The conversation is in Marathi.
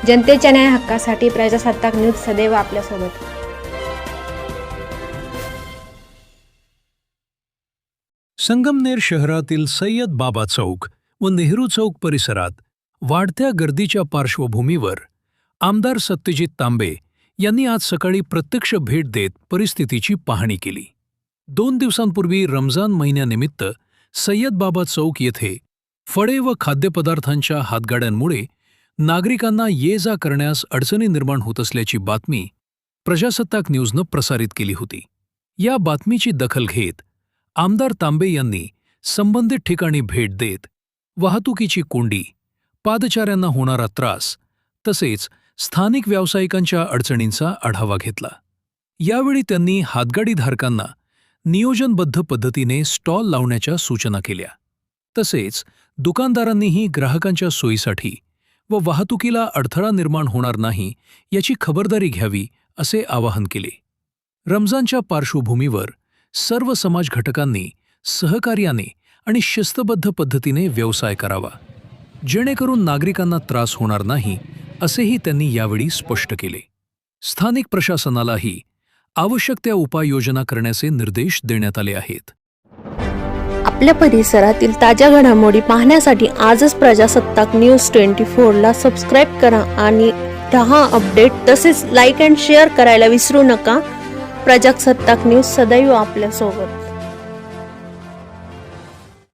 जनतेच्या न्याय हक्कासाठी प्रजासत्ताक न्यूज सदैव आपल्यासोबत। संगमनेर शहरातील सय्यद बाबा चौक व नेहरू चौक परिसरात वाढत्या गर्दीच्या पार्श्वभूमीवर आमदार सत्यजित तांबे यांनी आज सकाळी प्रत्यक्ष भेट देत परिस्थितीची पाहणी केली। 2 दिवसांपूर्वी रमजान महिन्यानिमित्त सय्यद बाबा चौक येथे फळे व खाद्यपदार्थांच्या हातगाड्यांमुळे नागरिकांना ये-जा करण्यास अडचणी निर्माण होत असल्याची बातमी प्रजासत्ताक न्यूजनं प्रसारित केली होती। या बातमीची दखल घेत आमदार तांबे यांनी संबंधित ठिकाणी भेट देत वाहतुकीची कोंडी, पादचाऱ्यांना होणारा त्रास तसेच स्थानिक व्यावसायिकांच्या अडचणींचा आढावा घेतला। यावेळी त्यांनी हातगाडीधारकांना नियोजनबद्ध पद्धतीने स्टॉल लावण्याच्या सूचना केल्या। तसेच दुकानदारांनीही ग्राहकांच्या सोयीसाठी व वाहतुकीला अडथळा निर्माण होणार नाही याची खबरदारी घ्यावी असे आवाहन केले। रमजानच्या पार्श्वभूमीवर सर्व समाज घटकांनी सहकार्याने आणि शिस्तबद्ध पद्धतीने व्यवसाय करावा, जेणेकरून नागरिकांना त्रास होणार नाही असेही त्यांनी यावेळी स्पष्ट केले। स्थानिक प्रशासनालाही आवश्यक त्या उपाययोजना करण्याचे निर्देश देण्यात आले आहेत। आपल्या परिसरातील ताज्या घडामोडी पाहण्यासाठी आजच प्रजासत्ताक न्यूज 24 ला सबस्क्राइब करा आणि 10 अपडेट तसेच लाईक अँड शेअर करायला विसरू नका। प्रजासत्ताक न्यूज सदैव आपल्यासोबत।